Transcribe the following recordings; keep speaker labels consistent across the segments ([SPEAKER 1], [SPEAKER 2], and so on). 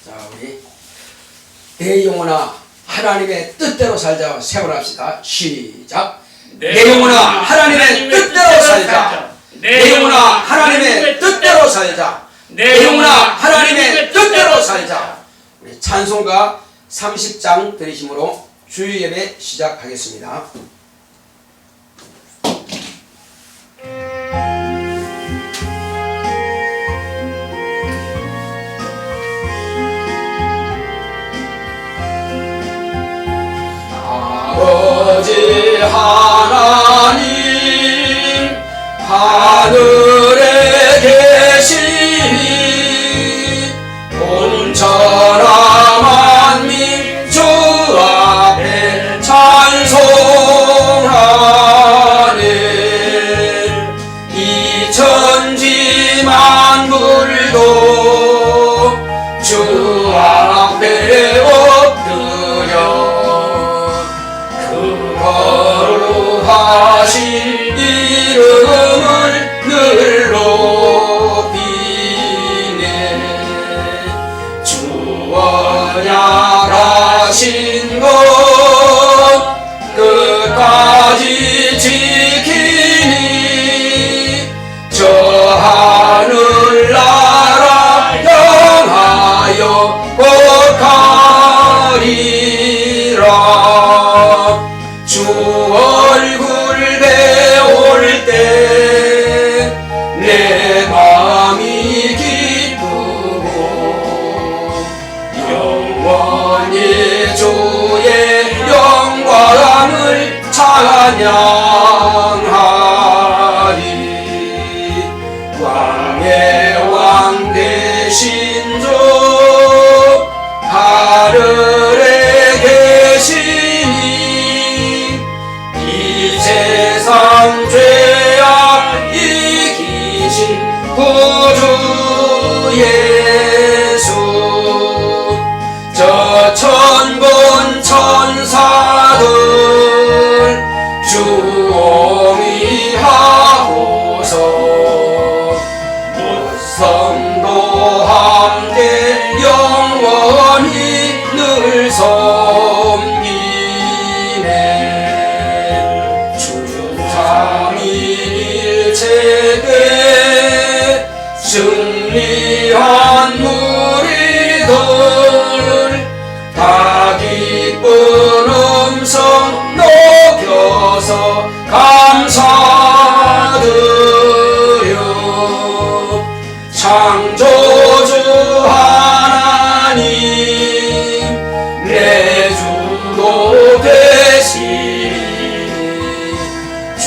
[SPEAKER 1] 자, 우리 내 영혼아 하나님의 뜻대로 살자 세번합시다. 시작. 내 영혼아 하나님의 뜻대로 살자. 내 영혼아 하나님의 뜻대로 살자. 내 영혼아 하나님의 뜻대로 살자. 우리 찬송가 30장 들으심으로 주일 예배 시작하겠습니다. 아버지 하나님 하늘에 계시니 온천하 만민 주 앞에 찬송하네. 이 천지 만물도 주 앞에 엎드려 거룩하신 이름을 늘 높이네. 주 언약하신 것 끝까지 지키니 저 하늘나라 향하여 곧 가리라. 주 얼굴 배울 때 내 마음이 기쁘고 영원히 주의 영광을 찬양하리. 왕의 왕 되신 주 하늘에 계시니 이 세상 죄악 이기신 구주 예수. 저 천군 천사들 주 옹이하고서 무성도 함께 영원히 늘 섬기네. 주 삼위일체계 승리한 무리들 다 기쁜 음성 높여서 감사드려. 창조주 하나님 내 주도 되시니 주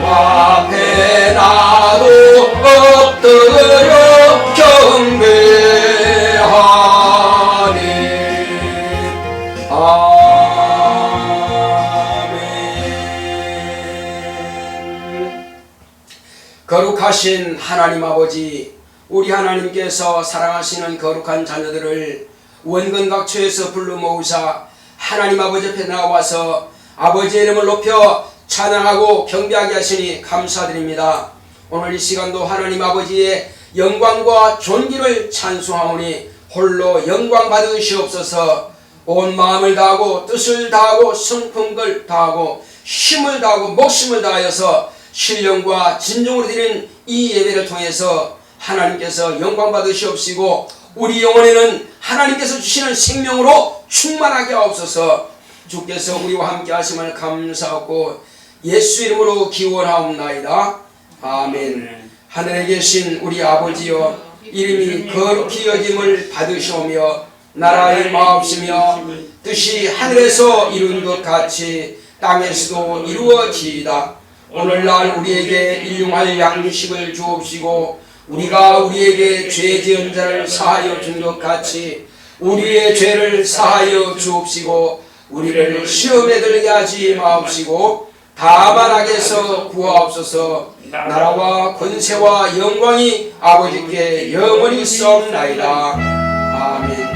[SPEAKER 1] 앞에 나도 엎드려 경배하네. 아멘. 거룩하신 하나님 아버지, 우리 하나님께서 사랑하시는 거룩한 자녀들을 원근각처에서 불러 모으사 하나님 아버지 앞에 나와서 아버지의 이름을 높여 찬양하고 경배하게 하시니 감사드립니다. 오늘 이 시간도 하나님 아버지의 영광과 존귀를 찬송하오니 홀로 영광 받으시옵소서. 온 마음을 다하고 뜻을 다하고 성품을 다하고 힘을 다하고 목숨을 다하여서 신령과 진정으로 드리는 이 예배를 통해서 하나님께서 영광 받으시옵시고 우리 영혼에는 하나님께서 주시는 생명으로 충만하게 하옵소서. 주께서 우리와 함께 하심을 감사하고 예수 이름으로 기원하옵나이다. 아멘. 하늘에 계신 우리 아버지여, 이름이 거룩히 여김을 받으시오며 나라의 마옵시며 뜻이 하늘에서 이룬 것 같이 땅에서도 이루어지이다. 오늘날 우리에게 일용할 양식을 주옵시고 우리가 우리에게 죄 지은 자를 사하여 준 것 같이 우리의 죄를 사하여 주옵시고 우리를 시험에 들게 하지 마옵시고 다만 악에서 구하옵소서. 나라와 권세와 영광이 아버지께 영원히 있사옵나이다. 아멘.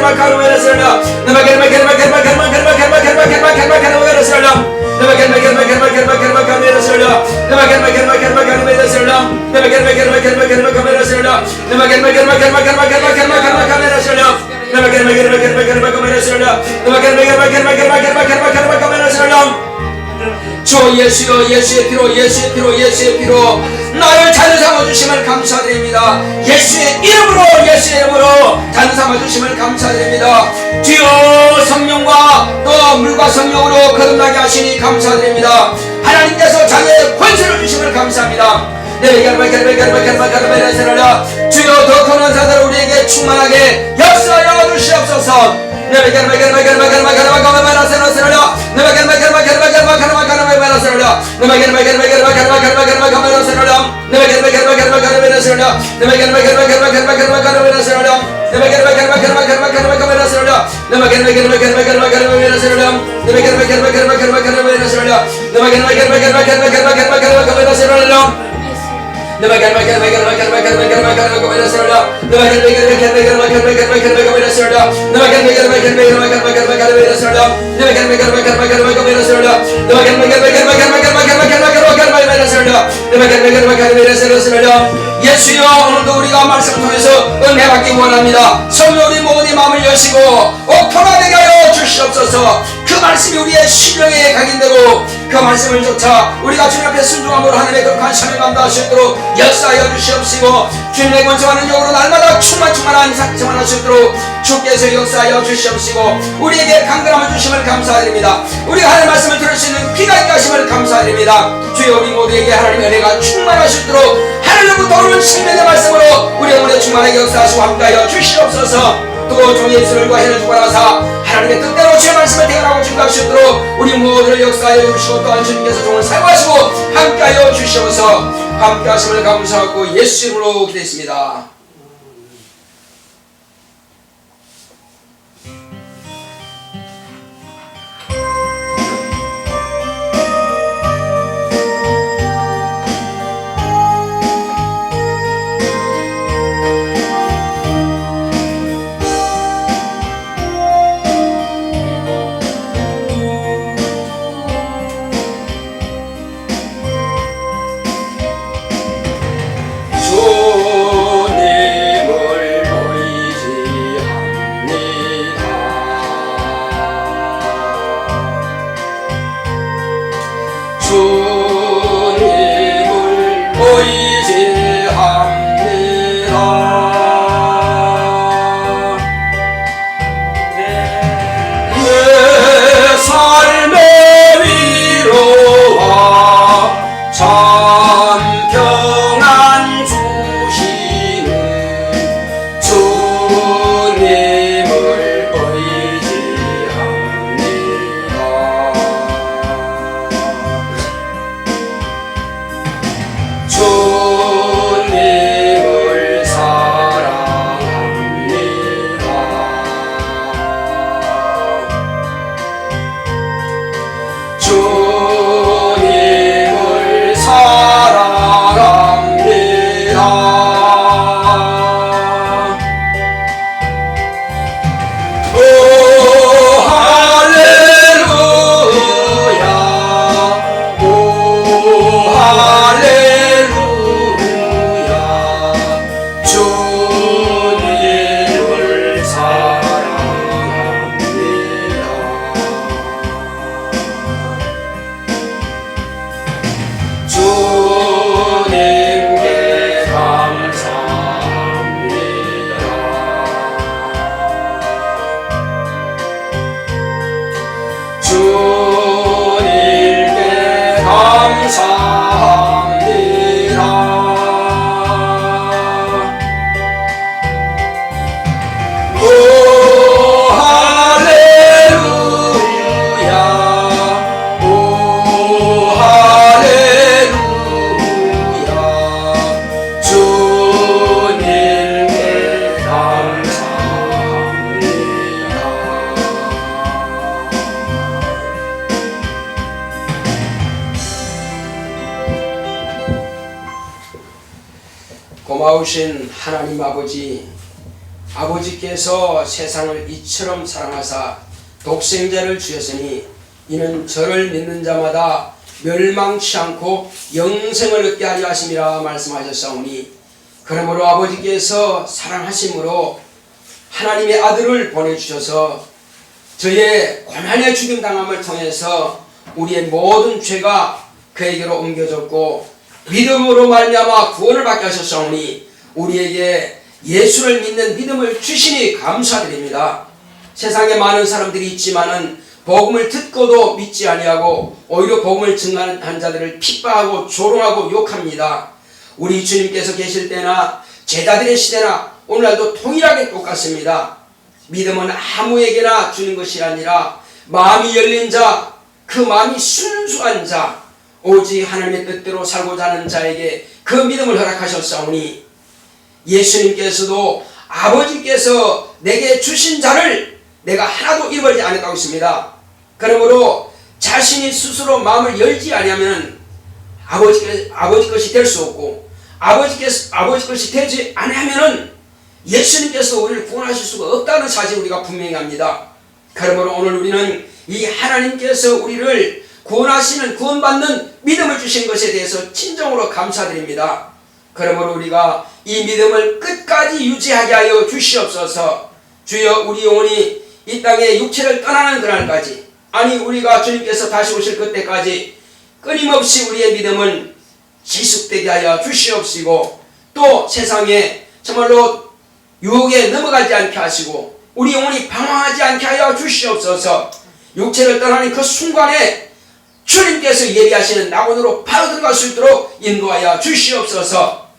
[SPEAKER 1] kerma karu vera serla nama kerma kerma kerma kerma kerma kerma kerma kerma kerma kerma vera serla nama kerma kerma kerma kerma kerma karu vera serla nama kerma kerma kerma karu vera serla nama kerma kerma kerma kerma karu vera serla nama kerma kerma kerma kerma kerma kerma kerma karu vera serla 주 예수여, 예수의 피로, 예수의 피로, 예수의 피로 나를 자녀 삼아주심을 감사드립니다. 예수의 이름으로, 예수의 이름으로 자녀 삼아주심을 감사드립니다. 주여, 성령과 또 물과 성령으로 거듭나게 하시니 감사드립니다. 하나님께서 자녀의 권세를 주심을 감사합니다. 주여, 더 큰 은사들을 우리에게 충만하게 역사하여 주시옵소서. 예수여, 오늘도 우리가 말씀을 통해서 은혜 받기 원합니다. 성령 우리 모든 마음을 여시고 옥토가 되게 하여 주시옵소서. 그 말씀이 우리의 심령에 각인되고 그 말씀을 쫓아 우리가 주님 앞에 순종함으로 하나님의 거룩한 사명 감당할 수 있도록 역사하여 주시옵시고, 주님의 권세하는 영으로 날마다 충만한 생활할 수 있도록 주께서 역사하여 주시옵시고, 우리에게 강건함을 주심을 감사드립니다. 우리가 하나님의 말씀을 들을 수 있는 귀가 있게 하심을 감사드립니다. 주여, 우리 모두에게 하나님의 은혜가 충만할 수 있도록 하늘로부터 오는 생명의 말씀으로 우리 영혼에 충만하게 역사하시고 함께하여 주시옵소서. 또 종의 입술과 해를 주관하사 하나님의 뜻대로 주의 말씀을 대언하고 증거할 수 있도록 우리 모두를 역사하여 주시고, 또한 주님께서 종을 사용하시고 함께하여 주시옵소서. 함께하심을 감사하고 예수 이름으로 기도했습니다. 고마우신 하나님 아버지께서 세상을 이처럼 사랑하사 독생자를 주셨으니 이는 저를 믿는 자마다 멸망치 않고 영생을 얻게 하려 하심이라 말씀하셨사오니, 그러므로 아버지께서 사랑하심으로 하나님의 아들을 보내주셔서 저의 고난의 죽임당함을 통해서 우리의 모든 죄가 그에게로 옮겨졌고 믿음으로 말미암아 구원을 받게 하셨사오니 우리에게 예수를 믿는 믿음을 주시니 감사드립니다. 세상에 많은 사람들이 있지만은 복음을 듣고도 믿지 아니하고 오히려 복음을 증언한 자들을 핍박하고 조롱하고 욕합니다. 우리 주님께서 계실 때나 제자들의 시대나 오늘날도 동일하게 똑같습니다. 믿음은 아무에게나 주는 것이 아니라 마음이 열린 자, 그 마음이 순수한 자, 오직 하나님의 뜻대로 살고자 하는 자에게 그 믿음을 허락하셨사오니 예수님께서도 아버지께서 내게 주신 자를 내가 하나도 잃어버리지 않았다고 했습니다. 그러므로 자신이 스스로 마음을 열지 아니하면 아버지 것이 될 수 없고 아버지 것이 되지 아니하면 예수님께서 우리를 구원하실 수가 없다는 사실 우리가 분명히 합니다. 그러므로 오늘 우리는 이 하나님께서 우리를 구원하시는 구원받는 믿음을 주신 것에 대해서 진정으로 감사드립니다. 그러므로 우리가 이 믿음을 끝까지 유지하게 하여 주시옵소서. 주여 우리 영혼이 이 땅에 육체를 떠나는 그날까지 아니 우리가 주님께서 다시 오실 그때까지 끊임없이 우리의 믿음은 지속되게 하여 주시옵시고 또 세상에 정말로 유혹에 넘어가지 않게 하시고 우리 영혼이 방황하지 않게 하여 주시옵소서. 육체를 떠나는 그 순간에 주님께서 예비하시는 낙원으로 바로 들어갈 수 있도록 인도하여 주시옵소서.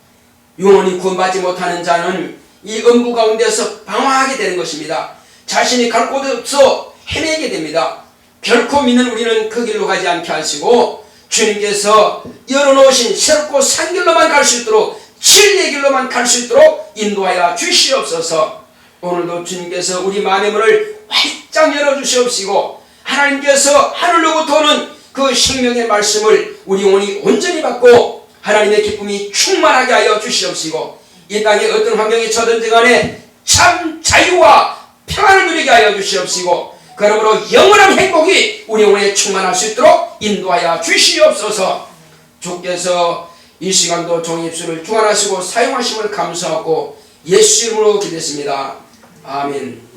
[SPEAKER 1] 영원히 구원받지 못하는 자는 이 음부 가운데서 방황하게 되는 것입니다. 자신이 갈 곳 없어 헤매게 됩니다. 결코 믿는 우리는 그 길로 가지 않게 하시고 주님께서 열어놓으신 새롭고 산 길로만 갈 수 있도록 진리의 길로만 갈 수 있도록 인도하여 주시옵소서. 오늘도 주님께서 우리 마음의 문을 활짝 열어주시옵시고 하나님께서 하늘로부터 오는 그 생명의 말씀을 우리 영혼이 온전히 받고 하나님의 기쁨이 충만하게 하여 주시옵시고 이 땅에 어떤 환경에 처든지 간에 참 자유와 평안을 누리게 하여 주시옵시고 그러므로 영원한 행복이 우리 영혼에 충만할 수 있도록 인도하여 주시옵소서. 주께서 이 시간도 종의 입술을 주관하시고 사용하심을 감사하고 예수 이름으로 기도했습니다. 아멘.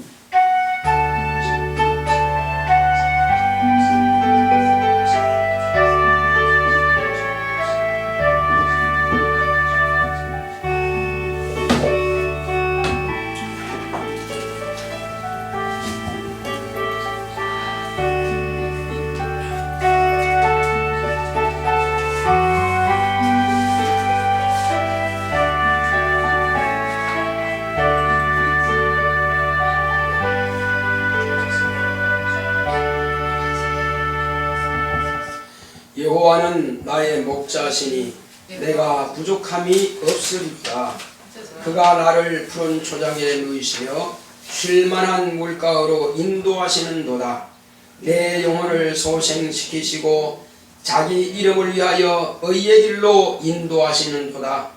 [SPEAKER 1] 여호와는 나의 목자시니 내가 부족함이 없으리이다. 그가 나를 푸른 초장에 누이시며 쉴만한 물가로 인도하시는도다. 내 영혼을 소생시키시고 자기 이름을 위하여 의의 길로 인도하시는도다.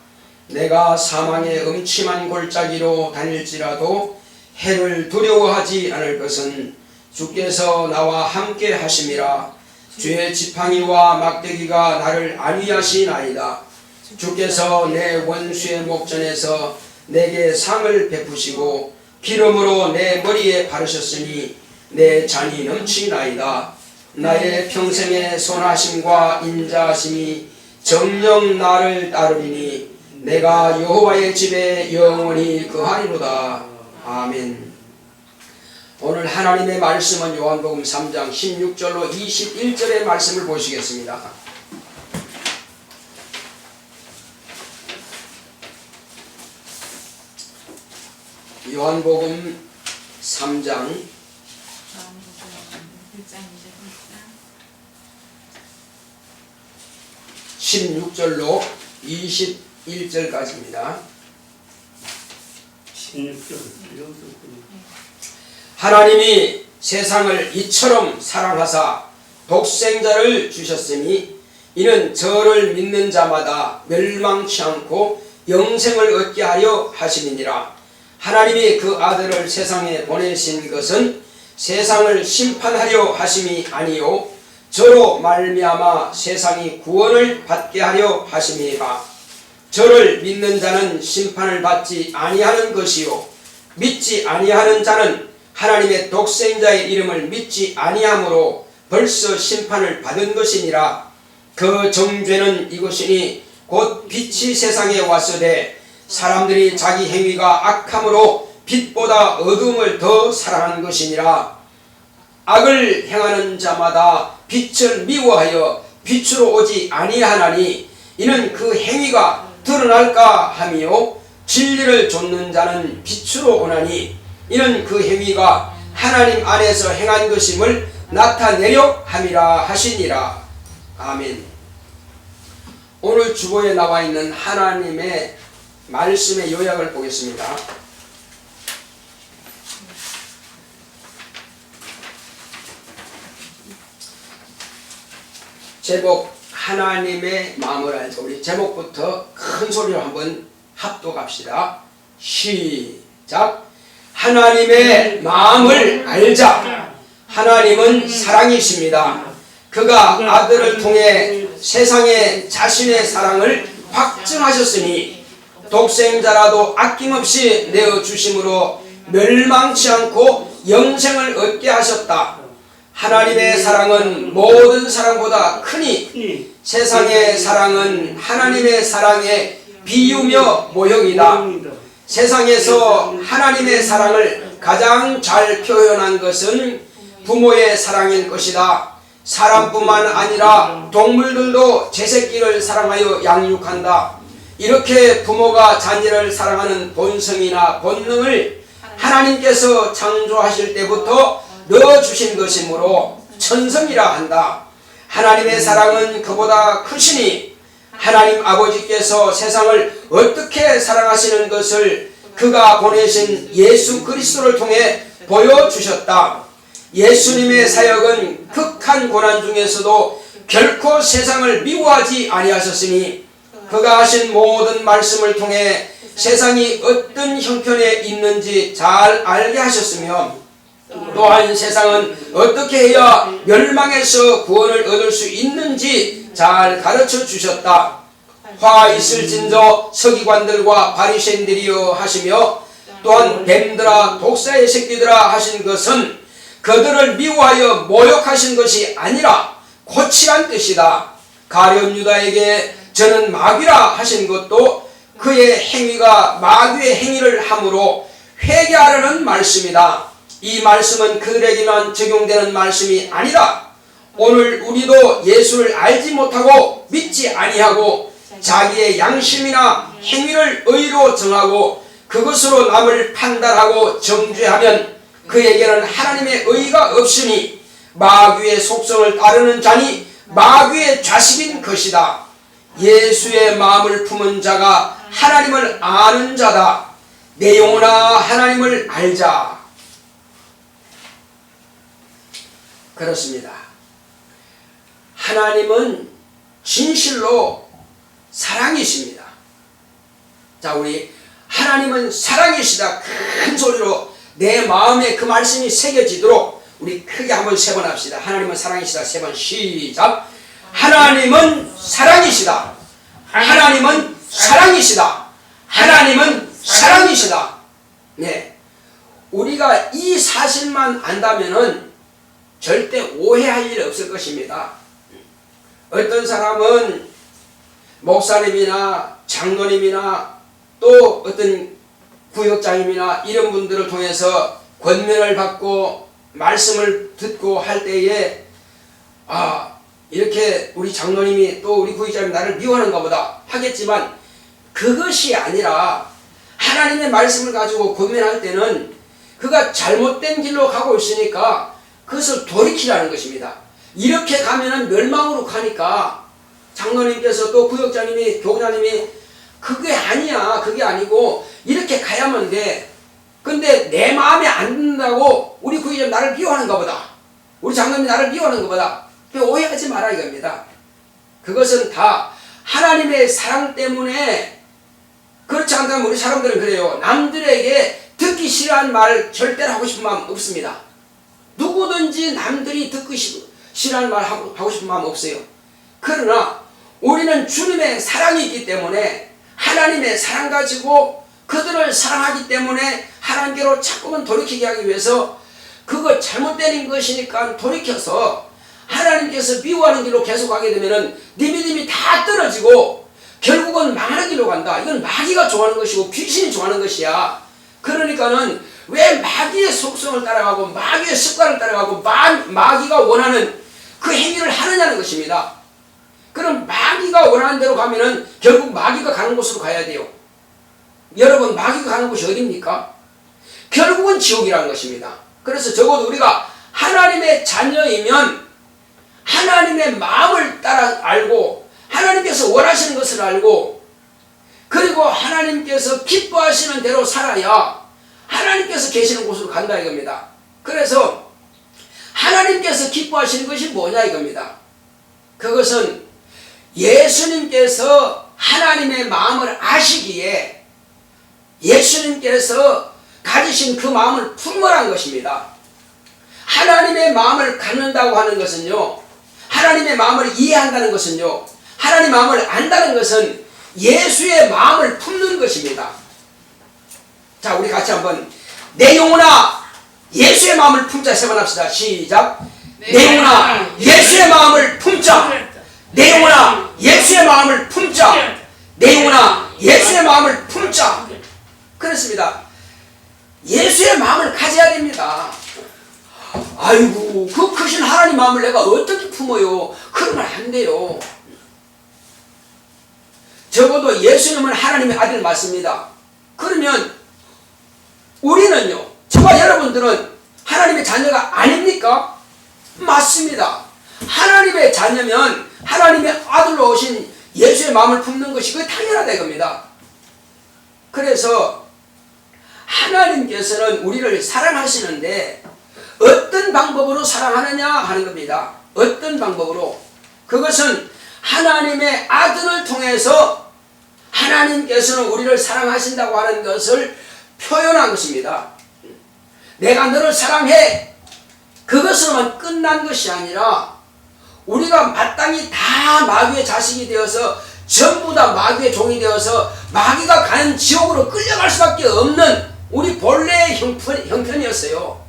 [SPEAKER 1] 내가 사망의 음침한 골짜기로 다닐지라도 해를 두려워하지 않을 것은 주께서 나와 함께 하심이라. 주의 지팡이와 막대기가 나를 안위하시나이다. 주께서 내 원수의 목전에서 내게 상을 베푸시고 기름으로 내 머리에 바르셨으니 내 잔이 넘치나이다. 나의 평생의 선하심과 인자하심이 정녕 나를 따르리니 내가 여호와의 집에 영원히 거하리로다. 아멘. 오늘 하나님의 말씀은 요한복음 3장 16절로 21절의 말씀을 보시겠습니다. 요한복음 3장 16절로 21절까지입니다.
[SPEAKER 2] 16절.
[SPEAKER 1] 하나님이 세상을 이처럼 사랑하사 독생자를 주셨으니 이는 저를 믿는 자마다 멸망치 않고 영생을 얻게 하려 하심이니라. 하나님이 그 아들을 세상에 보내신 것은 세상을 심판하려 하심이 아니요 저로 말미암아 세상이 구원을 받게 하려 하심이라. 저를 믿는 자는 심판을 받지 아니하는 것이요 믿지 아니하는 자는 하나님의 독생자의 이름을 믿지 아니함으로 벌써 심판을 받은 것이니라. 그 정죄는 이것이니 곧 빛이 세상에 왔으되 사람들이 자기 행위가 악함으로 빛보다 어둠을 더 사랑한 것이니라. 악을 행하는 자마다 빛을 미워하여 빛으로 오지 아니하나니 이는 그 행위가 드러날까 하며 진리를 좇는 자는 빛으로 오나니 이는 그 행위가 하나님 안에서 행한 것임을 나타내려 함이라 하시니라. 아멘. 오늘 주보에 나와 있는 하나님의 말씀의 요약을 보겠습니다. 제목 하나님의 마음을 알자. 우리 제목부터 큰 소리로 한번 합독합시다. 시작. 하나님의 마음을 알자. 하나님은 사랑이십니다. 그가 아들을 통해 세상에 자신의 사랑을 확증하셨으니 독생자라도 아낌없이 내어주심으로 멸망치 않고 영생을 얻게 하셨다. 하나님의 사랑은 모든 사랑보다 크니 세상의 사랑은 하나님의 사랑의 비유며 모형이다. 세상에서 하나님의 사랑을 가장 잘 표현한 것은 부모의 사랑일 것이다. 사람뿐만 아니라 동물들도 제 새끼를 사랑하여 양육한다. 이렇게 부모가 자녀를 사랑하는 본성이나 본능을 하나님께서 창조하실 때부터 넣어주신 것이므로 천성이라 한다. 하나님의 사랑은 그보다 크시니 하나님 아버지께서 세상을 어떻게 사랑하시는 것을 그가 보내신 예수 그리스도를 통해 보여주셨다. 예수님의 사역은 극한 고난 중에서도 결코 세상을 미워하지 아니하셨으니 그가 하신 모든 말씀을 통해 세상이 어떤 형편에 있는지 잘 알게 하셨으며 또한 세상은 어떻게 해야 멸망에서 구원을 얻을 수 있는지 잘 가르쳐 주셨다. 화 있을진저 서기관들과 바리새인들이여 하시며 또한 뱀들아 독사의 새끼들아 하신 것은 그들을 미워하여 모욕하신 것이 아니라 고치란 뜻이다. 가룟 유다에게 저는 마귀라 하신 것도 그의 행위가 마귀의 행위를 함으로 회개하라는 말씀이다. 이 말씀은 그들에게만 적용되는 말씀이 아니라 오늘 우리도 예수를 알지 못하고 믿지 아니하고 자기의 양심이나 행위를 의로 정하고 그것으로 남을 판단하고 정죄하면 그에게는 하나님의 의가 없으니 마귀의 속성을 따르는 자니 마귀의 자식인 것이다. 예수의 마음을 품은 자가 하나님을 아는 자다. 내 영혼아 하나님을 알자. 그렇습니다. 하나님은 진실로 사랑이십니다. 자, 우리 하나님은 사랑이시다 큰 소리로 내 마음에 그 말씀이 새겨지도록 우리 크게 한번 세 번 합시다. 하나님은 사랑이시다. 세 번 시작. 하나님은 사랑이시다. 하나님은 사랑이시다. 하나님은 사랑이시다. 네, 우리가 이 사실만 안다면은 절대 오해할 일 없을 것입니다. 어떤 사람은 목사님이나 장로님이나 또 어떤 구역장님이나 이런 분들을 통해서 권면을 받고 말씀을 듣고 할 때에 이렇게 우리 장로님이 또 우리 구역장님이 나를 미워하는가 보다 하겠지만 그것이 아니라 하나님의 말씀을 가지고 권면할 때는 그가 잘못된 길로 가고 있으니까 그것을 돌이키라는 것입니다. 이렇게 가면은 멸망으로 가니까 장로님께서 또 구역장님이 교장님이 그게 아니야. 그게 아니고 이렇게 가야만 돼. 근데 내 마음에 안 든다고 우리 구역장님 나를 미워하는가 보다. 우리 장로님이 나를 미워하는가 보다. 오해하지 마라 이겁니다. 그것은 다 하나님의 사랑 때문에. 그렇지 않다면 우리 사람들은 그래요. 남들에게 듣기 싫어하는 말 절대로 하고 싶은 마음 없습니다. 누구든지 남들이 듣기 싫어하는 말 하고 싶은 마음 없어요. 그러나 우리는 주님의 사랑이 있기 때문에 하나님의 사랑 가지고 그들을 사랑하기 때문에 하나님께로 자꾸만 돌이키게 하기 위해서 그거 잘못된 것이니까 돌이켜서 하나님께서 미워하는 길로 계속 가게 되면은 네 믿음이 다 떨어지고 결국은 망하는 길로 간다. 이건 마귀가 좋아하는 것이고 귀신이 좋아하는 것이야. 그러니까는 왜 마귀의 속성을 따라가고 마귀의 습관을 따라가고 마귀가 원하는 그 행위를 하느냐는 것입니다. 그럼 마귀가 원하는 대로 가면은 결국 마귀가 가는 곳으로 가야 돼요. 여러분, 마귀가 가는 곳이 어디입니까? 결국은 지옥이라는 것입니다. 그래서 적어도 우리가 하나님의 자녀이면 하나님의 마음을 따라 알고 하나님께서 원하시는 것을 알고 그리고 하나님께서 기뻐하시는 대로 살아야 하나님께서 계시는 곳으로 간다 이겁니다. 그래서 하나님께서 기뻐하시는 것이 뭐냐 이겁니다. 그것은 예수님께서 하나님의 마음을 아시기에 예수님께서 가지신 그 마음을 품으란 것입니다. 하나님의 마음을 갖는다고 하는 것은요, 하나님의 마음을 이해한다는 것은요, 하나님의 마음을 안다는 것은 예수의 마음을 품는 것입니다. 자, 우리 같이 한번 내 영혼아 예수의 마음을 품자 세 번 합시다. 시작. 내 영혼아 예수의 마음을 품자. 내 영혼아 예수의 마음을 품자. 내 영혼아 예수의 마음을 품자. 그렇습니다. 예수의 마음을 가져야 됩니다. 아이고, 그 크신 하나님 마음을 내가 어떻게 품어요? 그러면 안 돼요. 적어도 예수님은 하나님의 아들 맞습니다. 그러면 우리는요, 저와 여러분들은 하나님의 자녀가 아닙니까? 맞습니다. 하나님의 자녀면 하나님의 아들로 오신 예수의 마음을 품는 것이 그게 당연하다 이겁니다. 그래서 하나님께서는 우리를 사랑하시는데 어떤 방법으로 사랑하느냐 하는 겁니다. 어떤 방법으로? 그것은 하나님의 아들을 통해서 하나님께서는 우리를 사랑하신다고 하는 것을 표현한 것입니다. 내가 너를 사랑해. 그것으로만 끝난 것이 아니라 우리가 마땅히 다 마귀의 자식이 되어서 전부 다 마귀의 종이 되어서 마귀가 가는 지옥으로 끌려갈 수밖에 없는 우리 본래의 형편이었어요.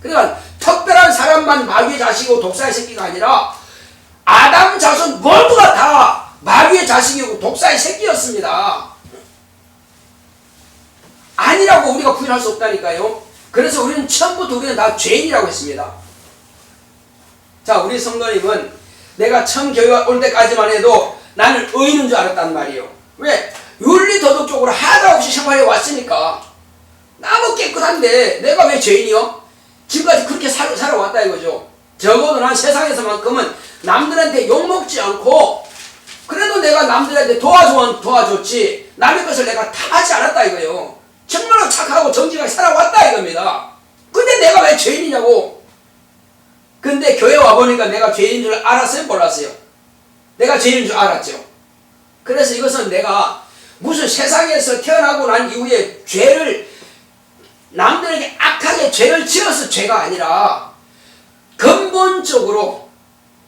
[SPEAKER 1] 그러니까 특별한 사람만 마귀의 자식이고 독사의 새끼가 아니라 아담 자손 모두가 다 마귀의 자식이고 독사의 새끼였습니다. 아니라고 우리가 부인할 수 없다니까요. 그래서 우리는 처음부터 우리는 다 죄인이라고 했습니다. 자, 우리 성도님은 내가 처음 교회 올 때까지만 해도 나는 의인인 줄 알았단 말이에요. 왜? 윤리도덕적으로 하다 없이 생활해 왔으니까 너무 깨끗한데 내가 왜 죄인이요? 지금까지 그렇게 살아왔다 이거죠. 적어도 난 세상에서만큼은 남들한테 욕먹지 않고 그래도 내가 남들한테 도와줬지 남의 것을 내가 탐하지 않았다 이거예요. 정말로 착하고 정직하게 살아왔다 이겁니다. 근데 내가 왜 죄인이냐고. 근데 교회 와보니까 내가 죄인인 줄 알았어요? 몰랐어요? 내가 죄인인 줄 알았죠. 그래서 이것은 내가 무슨 세상에서 태어나고 난 이후에 죄를 남들에게 악하게 죄를 지어서 죄가 아니라 근본적으로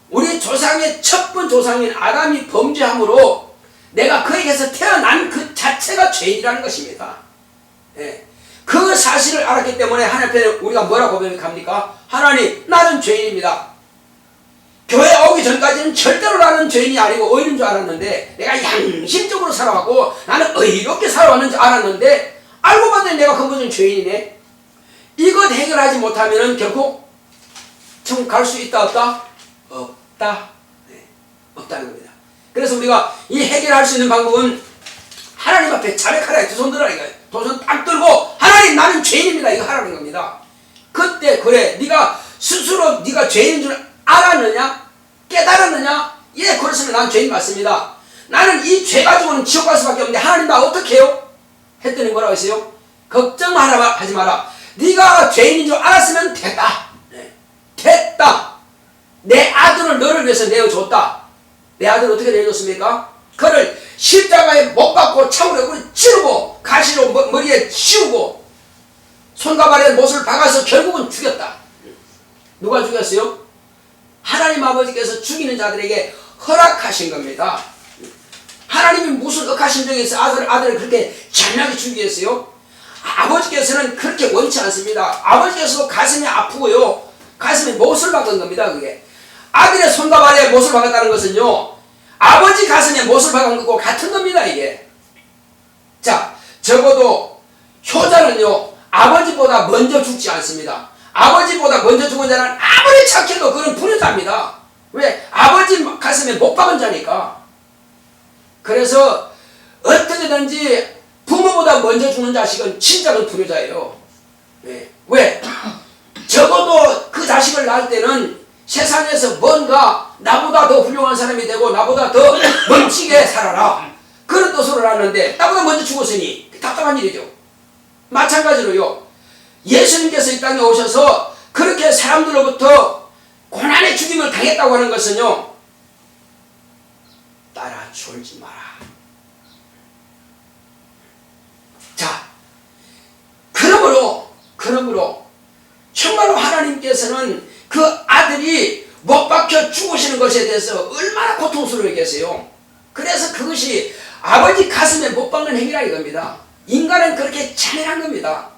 [SPEAKER 1] 우리 조상의 첫번 조상인 아담이 범죄함으로 내가 그에게서 태어난 그 자체가 죄인이라는 것입니다. 예. 그 사실을 알았기 때문에 하나님 앞에 우리가 뭐라고 고백합니까? 하나님, 나는 죄인입니다. 교회 오기 전까지는 절대로 나는 죄인이 아니고 의인인 줄 알았는데 내가 양심적으로 살아왔고 나는 의롭게 살아왔는 줄 알았는데 알고 봤더니 내가 근본적인 죄인이네. 이것 해결하지 못하면 결코 천국 갈 수 있다 없다? 없다. 네, 없다는 겁니다. 그래서 우리가 이 해결할 수 있는 방법은 하나님 앞에 자백하라. 두 손 들어라 이거예요. 두 손 딱 들고 하나님 나는 죄인입니다 이거 하라는 겁니다. 그때 그래 네가 스스로 네가 죄인인 줄 알았느냐? 깨달았느냐? 예, 그렇습니다. 난 죄인 맞습니다. 나는 이 죄 가지고는 지옥 갈 수밖에 없는데 하나님 나 어떻게 해요? 했더니 뭐라고 했어요? 걱정하지 마라. 네가 죄인인 줄 알았으면 됐다. 네. 됐다. 내 아들을 너를 위해서 내어줬다. 내 아들 어떻게 내어줬습니까? 그를 십자가에 못 박고 창으로 찌르고 가시로 머리에 씌우고 손과 발에 못을 박아서 결국은 죽였다. 누가 죽였어요? 하나님 아버지께서 죽이는 자들에게 허락하신 겁니다. 하나님이 무슨 억하신 적이 있어 아들을 그렇게 잔인하게 죽이겠어요? 아버지께서는 그렇게 원치 않습니다. 아버지께서도 가슴이 아프고요. 가슴에 못을 박은 겁니다. 그게 아들의 손과 발에 못을 박았다는 것은요, 아버지 가슴에 못을 박은 것과 같은 겁니다. 이게. 자, 적어도 효자는요 아버지보다 먼저 죽지 않습니다. 아버지보다 먼저 죽은 자는 아무리 착해도 그는 불효자입니다. 왜? 아버지 가슴에 못 박은 자니까. 그래서 어떻게든지 부모보다 먼저 죽는 자식은 진짜로 불효자예요. 네. 왜? 적어도 그 자식을 낳을 때는 세상에서 뭔가 나보다 더 훌륭한 사람이 되고 나보다 더 멋지게 살아라, 그런 뜻으로 낳았는데 나보다 먼저 죽었으니 답답한 일이죠. 마찬가지로요, 예수님께서 이 땅에 오셔서 그렇게 사람들로부터 고난의 죽임을 당했다고 하는 것은요, 따라 졸지 마라. 자, 그러므로 정말로 하나님께서는 그 아들이 못 박혀 죽으시는 것에 대해서 얼마나 고통스러워 계세요. 그래서 그것이 아버지 가슴에 못 박는 행위라 이겁니다. 인간은 그렇게 잔인한 겁니다.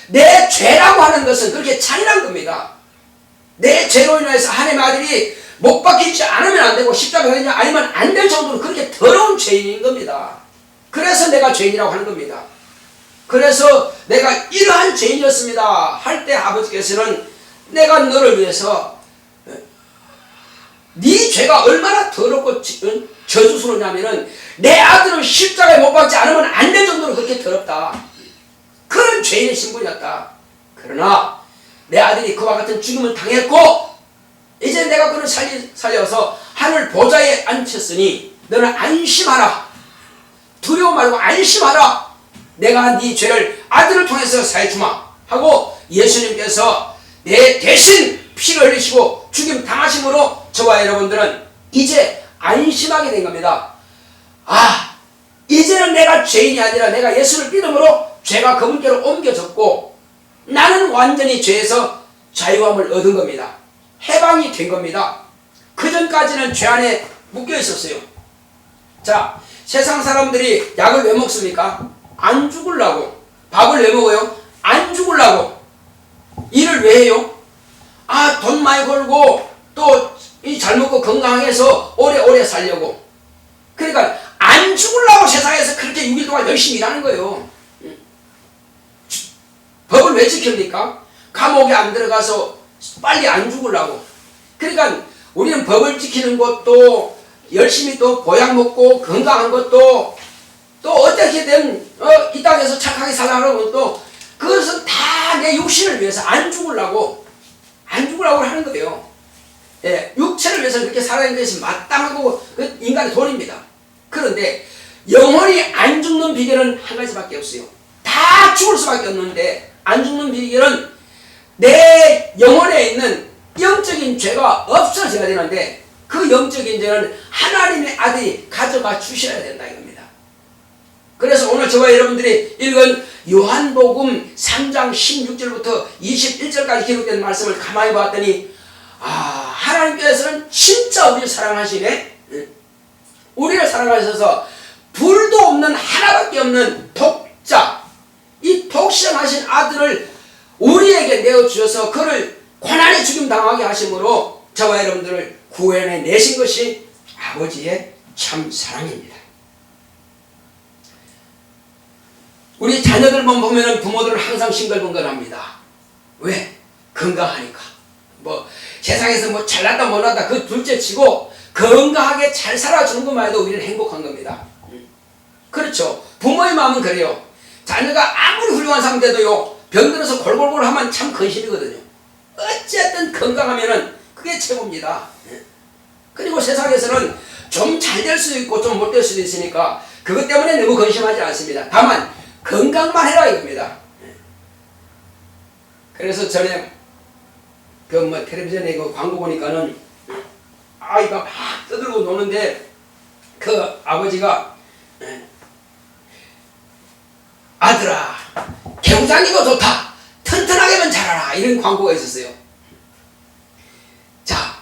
[SPEAKER 1] 내 죄라고 하는 것은 그렇게 잔인한 겁니다. 내 죄로 인해서 하나님의 아들이 못 박히지 않으면 안 되고 십자가에 아니면 안 될 정도로 그렇게 더러운 죄인인 겁니다. 그래서 내가 죄인이라고 하는 겁니다. 그래서 내가 이러한 죄인이었습니다 할 때 아버지께서는 내가 너를 위해서 네 죄가 얼마나 더럽고 저주스러우냐면은 내 아들을 십자가에 못 박지 않으면 안 될 정도로 그렇게 더럽다, 그런 죄인의 신분이었다. 그러나 내 아들이 그와 같은 죽음을 당했고 이제 내가 그를 살려서 하늘 보좌에 앉혔으니 너는 안심하라, 두려워 말고 안심하라, 내가 네 죄를 아들을 통해서 사해주마 하고 예수님께서 내 대신 피를 흘리시고 죽임 당하심으로 저와 여러분들은 이제 안심하게 된 겁니다. 아, 이제는 내가 죄인이 아니라 내가 예수를 믿음으로 죄가 그분께로 옮겨졌고 나는 완전히 죄에서 자유함을 얻은 겁니다. 해방이 된 겁니다. 그전까지는 죄 안에 묶여 있었어요. 자, 세상 사람들이 약을 왜 먹습니까? 안 죽으려고. 밥을 왜 먹어요? 안 죽으려고. 일을 왜 해요? 아, 돈 많이 벌고 또 잘 먹고 건강하게 해서 오래오래 살려고. 그러니까 안 죽으려고 세상에서 그렇게 6일 동안 열심히 일하는 거예요. 법을 왜 지킵니까? 감옥에 안 들어가서 빨리 안 죽으려고. 그러니까 우리는 법을 지키는 것도 열심히 또 보약 먹고 건강한 것도 또 어떻게든 이 땅에서 착하게 살아가는 것도 그것은 다 내 육신을 위해서 안 죽으려고 하는 거예요. 예, 육체를 위해서 그렇게 살아가는 것이 마땅하고 그 인간의 도리입니다. 그런데 영원히 안 죽는 비결은 한 가지밖에 없어요. 다 죽을 수밖에 없는데 안 죽는 비결은 내 영혼에 있는 영적인 죄가 없어져야 되는데 그 영적인 죄는 하나님의 아들이 가져가 주셔야 된다 이겁니다. 그래서 오늘 저와 여러분들이 읽은 요한복음 3장 16절부터 21절까지 기록된 말씀을 가만히 봤더니 하나님께서는 진짜 우리를 사랑하시네. 우리를 사랑하셔서 불도 없는 하나밖에 없는 독자, 이 독생하신 아들을 우리에게 내어주셔서 그를 고난의 죽임 당하게 하심으로 저와 여러분들을 구원해 내신 것이 아버지의 참 사랑입니다. 우리 자녀들만 보면 부모들은 항상 싱글벙글합니다. 왜? 건강하니까. 세상에서 잘났다 못났다 그 둘째 치고 건강하게 잘 살아주는 것만 해도 우리는 행복한 겁니다. 그렇죠. 부모의 마음은 그래요. 자녀가 아무리 훌륭한 상태도요, 병들어서 골골골 하면 참 근심이거든요. 어쨌든 건강하면은 그게 최고입니다. 그리고 세상에서는 좀 잘 될 수도 있고 좀 못 될 수도 있으니까 그것 때문에 너무 근심하지 않습니다. 다만 건강만 해라 이겁니다. 그래서 전에 텔레비전에 광고 보니까는 아이가 막 떠들고 노는데 그 아버지가 아들아 개구장이도 좋다, 튼튼하게만 자라라, 이런 광고가 있었어요. 자,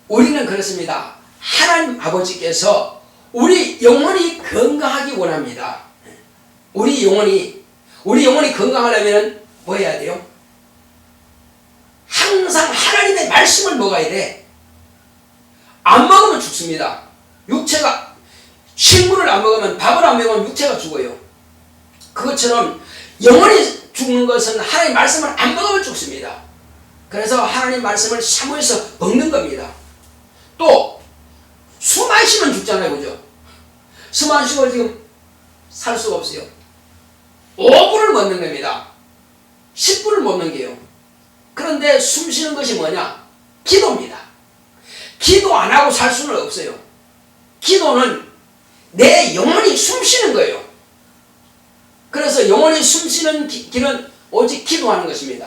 [SPEAKER 1] 우리는 그렇습니다. 하나님 아버지께서 우리 영혼이 건강하기 원합니다. 우리 영혼이 우리 영혼이 건강하려면 뭐 해야 돼요? 항상 하나님의 말씀을 먹어야 돼. 안 먹으면 죽습니다. 육체가, 식물을 안 먹으면, 밥을 안 먹으면 육체가 죽어요. 그것처럼 영혼이 죽는 것은 하나님의 말씀을 안 먹으면 죽습니다. 그래서 하나님 말씀을 사모해서 먹는 겁니다. 또 숨 안 쉬면 죽잖아요. 그죠? 숨 안 쉬고 지금 살 수가 없어요. 5분을 먹는 겁니다. 10분을 못 넘겨요. 그런데 숨 쉬는 것이 뭐냐? 기도입니다. 기도 안 하고 살 수는 없어요. 기도는 내 영혼이 숨 쉬는 거예요. 그래서 영혼이 숨 쉬는 길은 오직 기도하는 것입니다.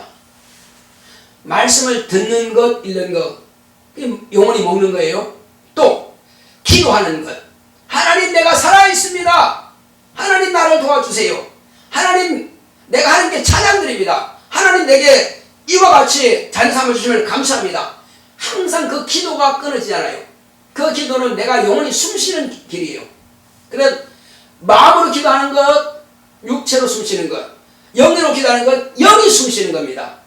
[SPEAKER 1] 말씀을 듣는 것, 읽는 것, 영혼이 먹는 거예요. 또 기도하는 것. 하나님, 내가 살아있습니다. 하나님, 나를 도와주세요. 하나님, 내가 하나님께 찬양드립니다. 하나님, 내게 이와 같이 잔삼을 주시면 감사합니다. 항상 그 기도가 끊어지지 않아요. 그 기도는 내가 영혼이 숨쉬는 길이에요. 그래서 마음으로 기도하는 것, 육체로 숨쉬는 것, 영으로 기도하는 것, 영이 숨쉬는 겁니다.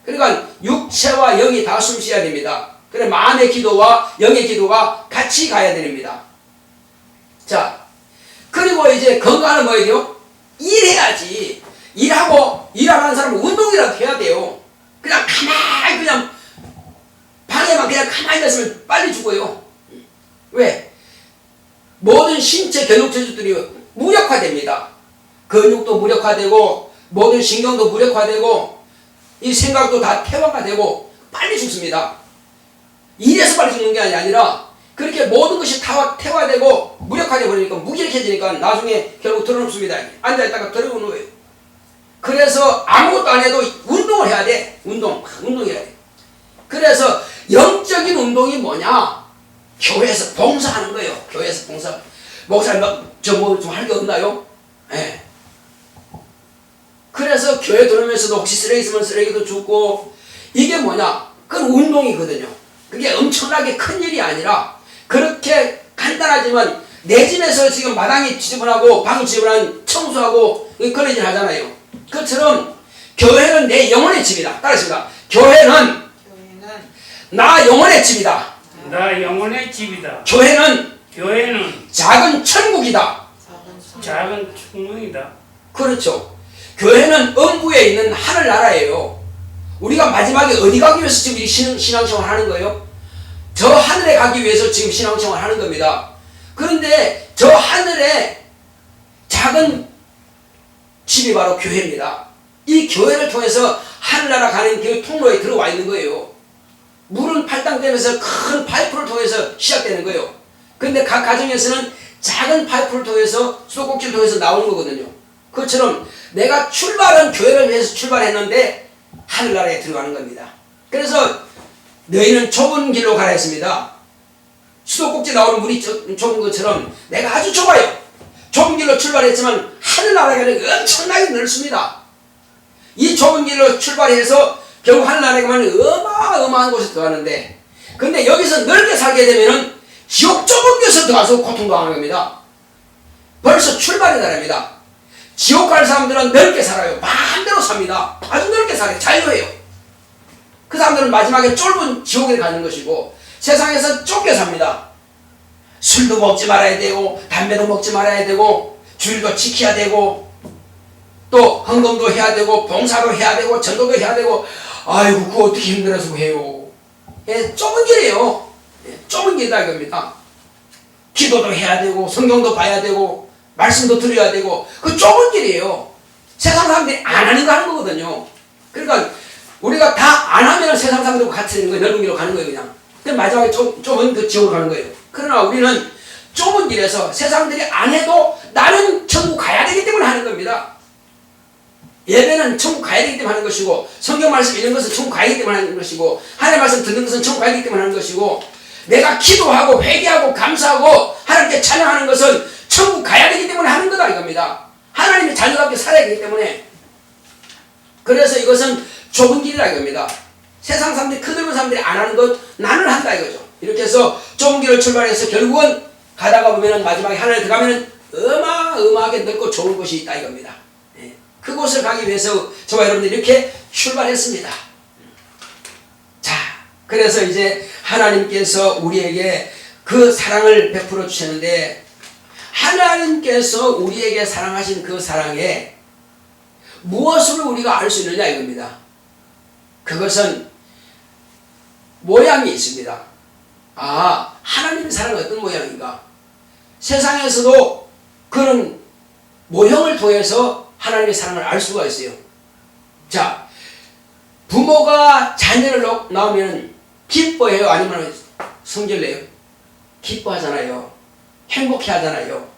[SPEAKER 1] 그러니까 육체와 영이 다 숨쉬어야 됩니다. 그래 마음의 기도와 영의 기도가 같이 가야 됩니다. 자, 그리고 이제 건강은 뭐예요? 일해야지. 일하는 사람은 운동이라도 해야 돼요. 그냥 가만히 그냥 방에만 그냥 가만히 있으면 빨리 죽어요. 왜? 모든 신체 근육체들이 무력화됩니다. 근육도 무력화되고 모든 신경도 무력화되고 이 생각도 다 퇴화가 되고 빨리 죽습니다. 이래서 빨리 죽는 게 아니라 그렇게 모든 것이 다 퇴화되고 무력화돼 버리니까 무기력해지니까 나중에 결국 드러눕습니다. 앉아있다가 드러오는 거예요. 그래서 아무것도 안 해도 운동을 해야 돼. 운동해야 돼. 그래서 영적인 운동이 뭐냐? 교회에서 봉사하는 거예요. 교회에서 봉사. 목사님, 저 뭐 좀 할 게 없나요? 예. 그래서 교회 들어오면서도 혹시 쓰레기 있으면 쓰레기도 줍고, 이게 뭐냐? 그건 운동이거든요. 그게 엄청나게 큰 일이 아니라, 그렇게 간단하지만, 내 집에서 지금 마당이 지저분하고, 방 지저분한 청소하고, 그런 일 하잖아요. 그처럼, 교회는 내 영혼의 집이다. 따라하십니다. 교회는 나 영혼의 집이다.
[SPEAKER 2] 나 영혼의 집이다.
[SPEAKER 1] 교회는 작은 천국이다.
[SPEAKER 2] 작은 천국이다.
[SPEAKER 1] 그렇죠. 교회는 음부에 있는 하늘나라예요. 우리가 마지막에 어디 가기 위해서 지금 이 신앙생활 하는 거예요? 저 하늘에 가기 위해서 지금 신앙생활 하는 겁니다. 그런데 저 하늘에 작은 집이 바로 교회입니다. 이 교회를 통해서 하늘나라 가는 그 통로에 들어와 있는 거예요. 물은 팔당되면서 큰 파이프를 통해서 시작되는 거예요. 그런데 각 가정에서는 작은 파이프를 통해서 수도꼭지를 통해서 나오는 거거든요. 그것처럼 내가 출발은 교회를 위해서 출발했는데 하늘나라에 들어가는 겁니다. 그래서 너희는 좁은 길로 가라 했습니다. 수도꼭지 나오는 물이 좁은 것처럼 내가 아주 좁아요. 좁은 길로 출발했지만 하늘나라가 엄청나게 넓습니다. 이 좁은 길로 출발해서 결국 하늘나라에 가면 어마어마한 곳에 들어가는데, 근데 여기서 넓게 살게 되면은 지옥 좁은 곳에 들어가서 고통당하는 겁니다. 벌써 출발이 다릅니다. 지옥 갈 사람들은 넓게 살아요. 마음대로 삽니다. 아주 넓게 살아요. 자유해요. 그 사람들은 마지막에 좁은 지옥에 가는 것이고, 세상에서 좁게 삽니다. 술도 먹지 말아야 되고, 담배도 먹지 말아야 되고, 주일도 지켜야 되고, 또 헌금도 해야 되고, 봉사도 해야 되고, 전도도 해야 되고, 아이고 그거 어떻게 힘들어서 해요. 예, 좁은 길이에요. 예, 좁은 길이다 이겁니다. 기도도 해야 되고, 성경도 봐야 되고, 말씀도 들어야 되고, 그 좁은 길이에요. 세상 사람들이 안 하는 거 하는 거거든요. 그러니까 우리가 다 안 하면 세상 사람들과 같이 되는 거예요. 넓은 길로 가는 거예요. 그냥. 그럼 마지막에 좁은 그 지옥으로 가는 거예요. 그러나 우리는 좁은 길에서 세상들이 안 해도 나는 천국 가야 되기 때문에 하는 겁니다. 예배는 천국 가야 되기 때문에 하는 것이고, 성경 말씀 이런 것은 천국 가야 되기 때문에 하는 것이고, 하나님 말씀 듣는 것은 천국 가야 되기 때문에 하는 것이고, 내가 기도하고 회개하고 감사하고 하나님께 찬양하는 것은 천국 가야 되기 때문에 하는 거다 이겁니다. 하나님의 자녀답게 살아야 되기 때문에. 그래서 이것은 좁은 길이라 이겁니다. 세상 사람들이, 큰 넓은 사람들이 안 하는 것 나는 한다 이거죠. 이렇게 해서 좁은 길을 출발해서 결국은 가다가 보면은 마지막에 하늘에 들어가면은 어마어마하게 넓고 좋은 곳이 있다 이겁니다. 예. 그곳을 가기 위해서 저와 여러분들이 이렇게 출발했습니다. 자, 그래서 이제 하나님께서 우리에게 그 사랑을 베풀어 주셨는데, 하나님께서 우리에게 사랑하신 그 사랑에 무엇으로 우리가 알 수 있느냐 이겁니다. 그것은 모양이 있습니다. 아, 하나님의 사랑은 어떤 모양인가? 세상에서도 그런 모형을 통해서 하나님의 사랑을 알 수가 있어요. 자, 부모가 자녀를 낳으면 기뻐해요? 아니면 성질내요? 기뻐하잖아요. 행복해 하잖아요.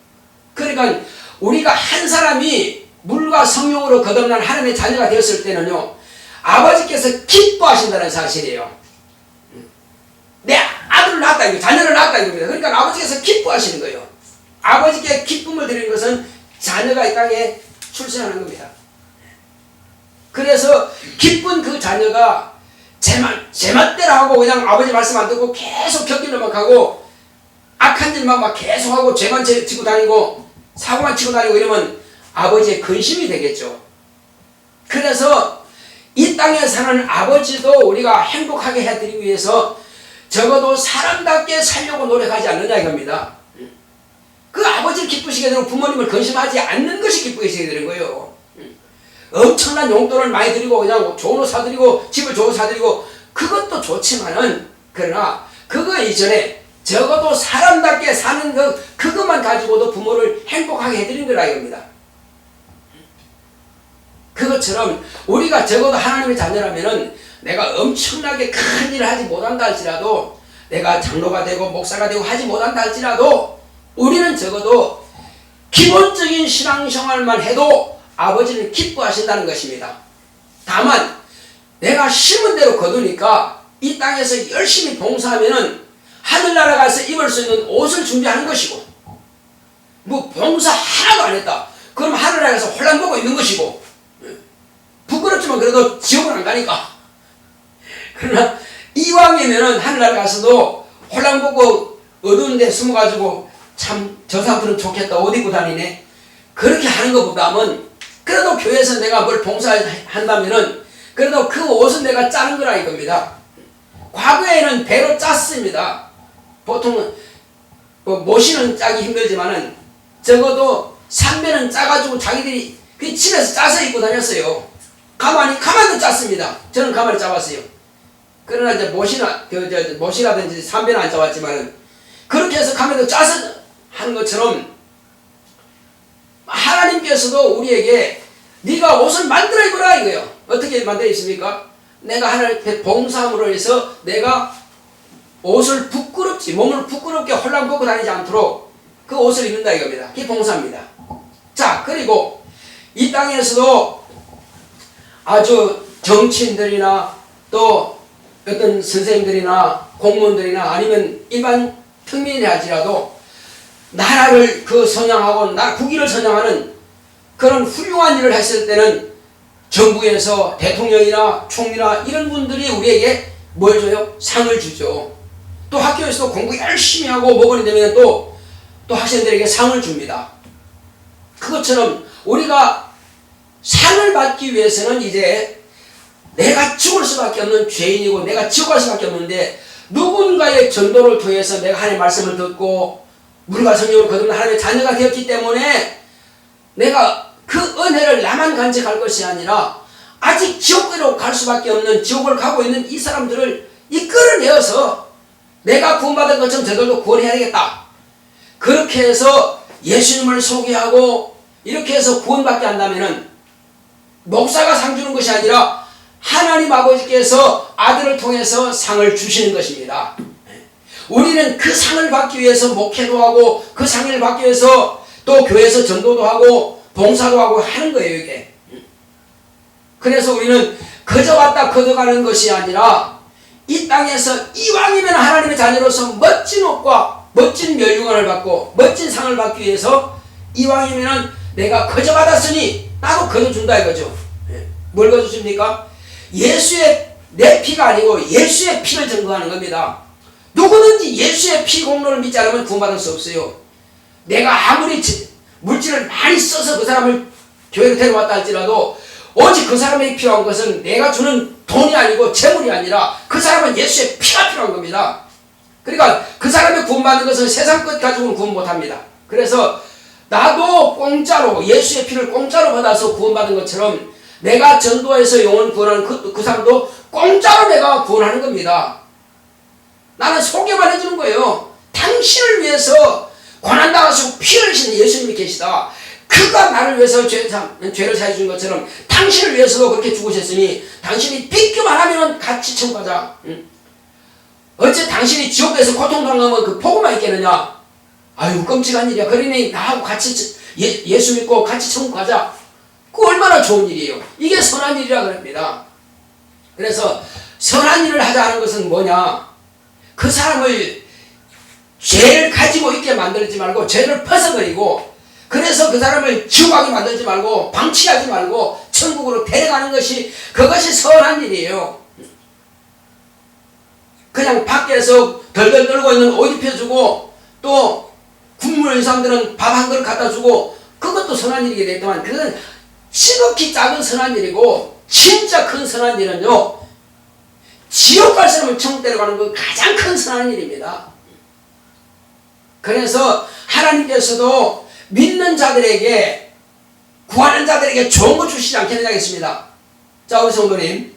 [SPEAKER 1] 그러니까 우리가 한 사람이 물과 성령으로 거듭난 하나님의 자녀가 되었을 때는요, 아버지께서 기뻐하신다는 사실이에요. 내 아들을 낳았다, 이거 자녀를 낳았다 이겁니다. 그러니까 아버지께서 기뻐하시는 거예요. 아버지께 기쁨을 드리는 것은 자녀가 이 땅에 출생하는 겁니다. 그래서 기쁜 그 자녀가 제 맘대로 하고 그냥 아버지 말씀 안 듣고 계속 곁길로만 가고 악한 일만 막 계속하고 죄만 지고 다니고 사고만 치고 다니고 이러면 아버지의 근심이 되겠죠. 그래서 이 땅에 사는 아버지도 우리가 행복하게 해드리기 위해서 적어도 사람답게 살려고 노력하지 않느냐 이겁니다. 그 아버지를 기쁘시게 되는 부모님을 근심하지 않는 것이 기쁘시게 되는 거예요. 엄청난 용돈을 많이 드리고 그냥 좋은 옷 사드리고 집을 좋은 사드리고 그것도 좋지만은, 그러나 그거 이전에 적어도 사람답게 사는 그것만 가지고도 부모를 행복하게 해드린 거라 이겁니다. 그것처럼 우리가 적어도 하나님의 자녀라면은 내가 엄청나게 큰 일을 하지 못한다 할지라도, 내가 장로가 되고 목사가 되고 하지 못한다 할지라도 우리는 적어도 기본적인 신앙생활만 해도 아버지는 기뻐하신다는 것입니다. 다만 내가 심은 대로 거두니까 이 땅에서 열심히 봉사하면은 하늘나라 가서 입을 수 있는 옷을 준비하는 것이고, 뭐 봉사 하나도 안 했다 그럼 하늘나라 가서 홀랑 보고 있는 것이고, 부끄럽지만 그래도 지옥은 안 가니까. 그러나 이왕이면은 하늘나라 가서도 홀랑 보고 어두운 데 숨어가지고 참 저 사람들은 좋겠다, 옷 입고 다니네, 그렇게 하는 것보다는 그래도 교회에서 내가 뭘 봉사한다면은 그래도 그 옷은 내가 짜는 거라 이겁니다. 과거에는 배로 짰습니다. 보통은 모시는 짜기 힘들지만은 적어도 삼배는 짜가지고 자기들이 그 집에서 짜서 입고 다녔어요. 가만도 짰습니다. 저는 가만히 짜봤어요. 그러나 이제 모시라든지 삼배는 안 짜봤지만은 그렇게 해서 가만히 짜서 하는 것처럼 하나님께서도 우리에게 네가 옷을 만들어 입으라 이거예요. 어떻게 만들어 입습니까? 내가 하나님께 봉사함으로 해서 내가 옷을 몸을 부끄럽게 홀랑 벗고 다니지 않도록 그 옷을 입는다 이겁니다. 그게 봉사입니다. 자, 그리고 이 땅에서도 아주 정치인들이나 또 어떤 선생님들이나 공무원들이나 아니면 일반 평민이 할지라도 나라를 선양하고 국위를 선양하는 그런 훌륭한 일을 했을 때는 정부에서 대통령이나 총리나 이런 분들이 우리에게 뭘 줘요? 상을 주죠. 또 학교에서도 공부 열심히 하고 모범이 되면 또 학생들에게 상을 줍니다. 그것처럼 우리가 상을 받기 위해서는 이제 내가 죽을 수밖에 없는 죄인이고 내가 지옥 갈 수밖에 없는데, 누군가의 전도를 통해서 내가 하나님의 말씀을 듣고 물과 성령으로 거듭난 하나님의 자녀가 되었기 때문에 내가 그 은혜를 나만 간직할 것이 아니라 아직 지옥으로 갈 수밖에 없는, 지옥을 가고 있는 이 사람들을 이끌어내어서 내가 구원받은 것처럼 저들도 구원해야 되겠다. 그렇게 해서 예수님을 소개하고 이렇게 해서 구원받게 한다면은 목사가 상 주는 것이 아니라 하나님 아버지께서 아들을 통해서 상을 주시는 것입니다. 우리는 그 상을 받기 위해서 목회도 하고 그 상을 받기 위해서 또 교회에서 전도도 하고 봉사도 하고 하는 거예요, 이게. 그래서 우리는 그저 왔다 거둬가는 것이 아니라 이 땅에서 이왕이면 하나님의 자녀로서 멋진 옷과 멋진 멸류관을 받고 멋진 상을 받기 위해서 이왕이면 내가 거저 받았으니 나도 거둬준다 이거죠. 뭘 거둬줍니까? 내 피가 아니고 예수의 피를 증거하는 겁니다. 누구든지 예수의 피 공로를 믿지 않으면 구원받을 수 없어요. 내가 아무리 물질을 많이 써서 그 사람을 교회로 데려왔다 할지라도 오직 그 사람에게 필요한 것은 내가 주는 돈이 아니고 재물이 아니라 그 사람은 예수의 피가 필요한 겁니다. 그러니까 그 사람의 구원받는 것은 세상 것 가지고는 구원 못합니다. 그래서 나도 공짜로 예수의 피를 공짜로 받아서 구원받은 것처럼 내가 전도해서 영혼 구원하는 그 사람도 공짜로 내가 구원하는 겁니다. 나는 소개만 해주는 거예요. 당신을 위해서 고난당하시고 피를 흘리신 예수님이 계시다. 그가 나를 위해서 죄를 사해 준 것처럼 당신을 위해서도 그렇게 죽으셨으니 당신이 믿기만 하면 같이 천국 가자. 어째 당신이 지옥에서 고통당하면 그 복음만 있겠느냐? 아유 끔찍한 일이야. 그러니 나하고 같이 예수 믿고 같이 천국 가자. 그 얼마나 좋은 일이에요. 이게 선한 일이라 그럽니다. 그래서 선한 일을 하자는 것은 뭐냐? 그 사람을 죄를 가지고 있게 만들지 말고 죄를 벗어버리고 그래서 그 사람을 지옥하게 만들지 말고 방치하지 말고 천국으로 데려가는 것이 그것이 선한 일이에요. 그냥 밖에서 덜덜 떨고 있는 옷 입혀주고 또 굶는 있는 사람들은 밥 한 그릇 갖다 주고 그것도 선한 일이게 됐지만 그건 지극히 작은 선한 일이고 진짜 큰 선한 일은요 지옥 갈 사람을 천국 데려가는 건 가장 큰 선한 일입니다. 그래서 하나님께서도 믿는 자들에게 구하는 자들에게 좋은 거 주시지 않겠느냐 했습니다. 자 우리 성도님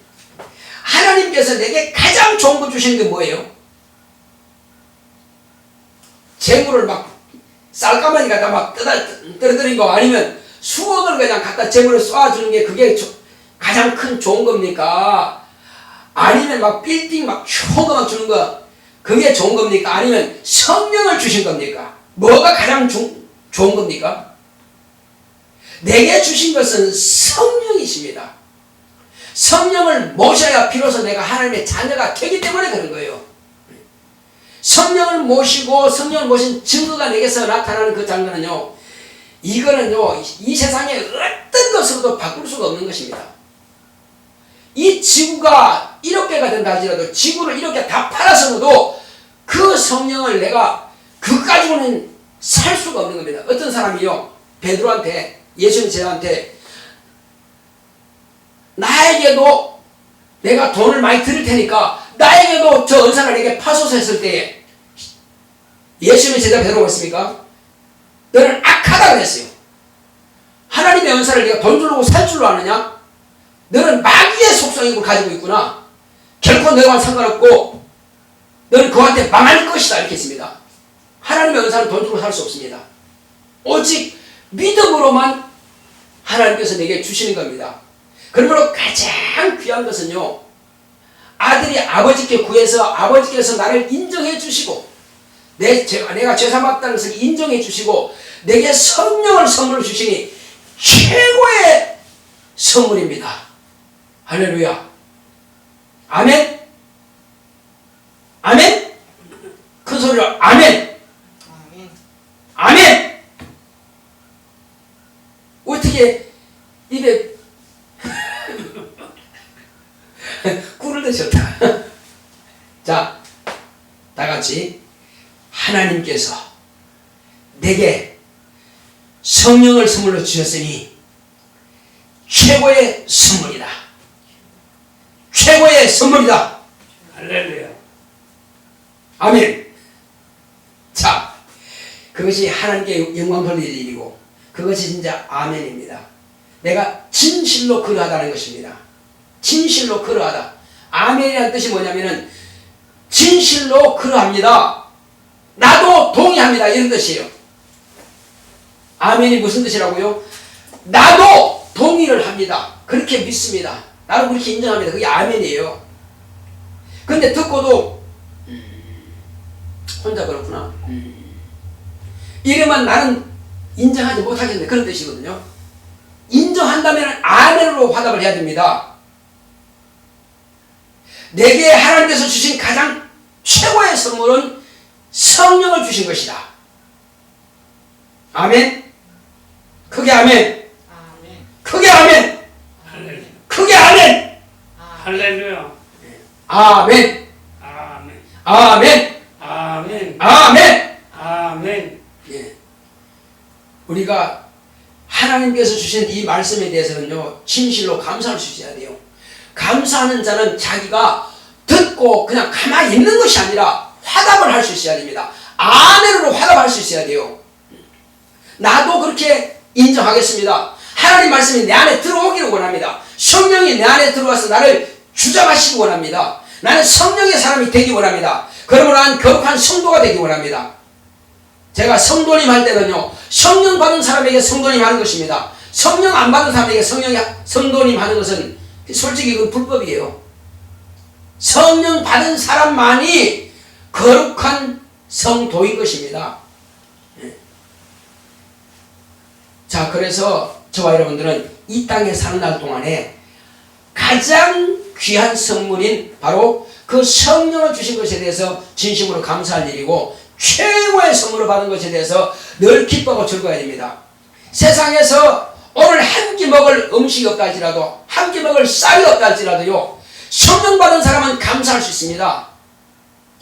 [SPEAKER 1] 하나님께서 내게 가장 좋은 거 주시는 게 뭐예요? 재물을 막 쌀가마니 갖다 막 떨어뜨린 거 아니면 수억을 그냥 갖다 재물을 쏴주는 게 그게 가장 큰 좋은 겁니까? 아니면 막 빌딩 막 좋은 거 막 주는 거 그게 좋은 겁니까? 아니면 성령을 주신 겁니까? 뭐가 가장 좋은 겁니까? 내게 주신 것은 성령이십니다. 성령을 모셔야 비로소 내가 하나님의 자녀가 되기 때문에 그런 거예요. 성령을 모시고 성령을 모신 증거가 내게서 나타나는 그 장면은요 이거는요 이 세상에 어떤 것으로도 바꿀 수가 없는 것입니다. 이 지구가 1억 개가 된다 할지라도 지구를 이렇게 다 팔아서도 그 성령을 내가 그거 가지고는 살 수가 없는 겁니다. 어떤 사람이요 베드로한테 예수님 제자한테 나에게도 내가 돈을 많이 드릴 테니까 나에게도 저 은사를 내게 파소서 했을 때에 예수님의 제자 베드로가 했습니까? 너는 악하다 그랬어요. 하나님의 은사를 네가 돈 주려고 살 줄로 아느냐? 너는 마귀의 속성을 가지고 있구나. 결코 너와 상관없고 너는 그한테 망할 것이다 이렇게 했습니다. 하나님의 은사는 돈 주고 살 수 없습니다. 오직 믿음으로만 하나님께서 내게 주시는 겁니다. 그러므로 가장 귀한 것은요 아들이 아버지께 구해서 아버지께서 나를 인정해 주시고 내가 죄사받다는 것을 인정해 주시고 내게 성령을 선물로 주시니 최고의 선물입니다. 할렐루야. 아멘. 아멘. 큰 소리로 아멘. 아멘. 어떻게 입에 꿀을 드셨다. 자, 다 같이 하나님께서 내게 성령을 선물로 주셨으니 최고의 선물이다. 최고의 선물이다.
[SPEAKER 2] 할렐루야.
[SPEAKER 1] 아멘. 자, 그것이 하나님께 영광 돌릴 일이고 그것이 진짜 아멘입니다. 내가 진실로 그러하다는 것입니다. 진실로 그러하다. 아멘이라는 뜻이 뭐냐면은 진실로 그러합니다. 나도 동의합니다. 이런 뜻이에요. 아멘이 무슨 뜻이라고요? 나도 동의를 합니다. 그렇게 믿습니다. 나도 그렇게 인정합니다. 그게 아멘이에요. 근데 듣고도 혼자 그렇구나. 이러면 나는 인정하지 못하겠네. 그런 뜻이거든요. 인정한다면 아멘으로 화답을 해야 됩니다. 내게 하나님께서 주신 가장 최고의 선물은 성령을 주신 것이다. 아멘. 크게 아멘. 크게 아멘. 크게 아멘.
[SPEAKER 2] 할렐루야.
[SPEAKER 1] 아멘.
[SPEAKER 2] 아멘.
[SPEAKER 1] 아멘.
[SPEAKER 2] 아멘.
[SPEAKER 1] 아멘.
[SPEAKER 2] 아멘.
[SPEAKER 1] 예. 우리가 하나님께서 주신 이 말씀에 대해서는요, 진실로 감사할 수 있어야 돼요. 감사하는 자는 자기가 듣고 그냥 가만히 있는 것이 아니라 화답을 할 수 있어야 됩니다. 아멘으로 화답할 수 있어야 돼요. 나도 그렇게 인정하겠습니다. 하나님 말씀이 내 안에 들어오기를 원합니다. 성령이 내 안에 들어와서 나를 주장하시기 원합니다. 나는 성령의 사람이 되기 원합니다. 그러므로 난 거룩한 성도가 되기 원합니다. 제가 성도님 할 때는요, 성령 받은 사람에게 성도님 하는 것입니다. 성령 안 받은 사람에게 성도님 하는 것은 솔직히 그 불법이에요. 성령 받은 사람만이 거룩한 성도인 것입니다. 자, 그래서 저와 여러분들은 이 땅에 사는 날 동안에 가장 귀한 선물인 바로 그 성령을 주신 것에 대해서 진심으로 감사할 일이고, 최고의 선물을 받은 것에 대해서 늘 기뻐하고 즐거워야 됩니다. 세상에서 오늘 한 끼 먹을 음식이 없다 할지라도, 한 끼 먹을 쌀이 없다 할지라도요, 성령 받은 사람은 감사할 수 있습니다.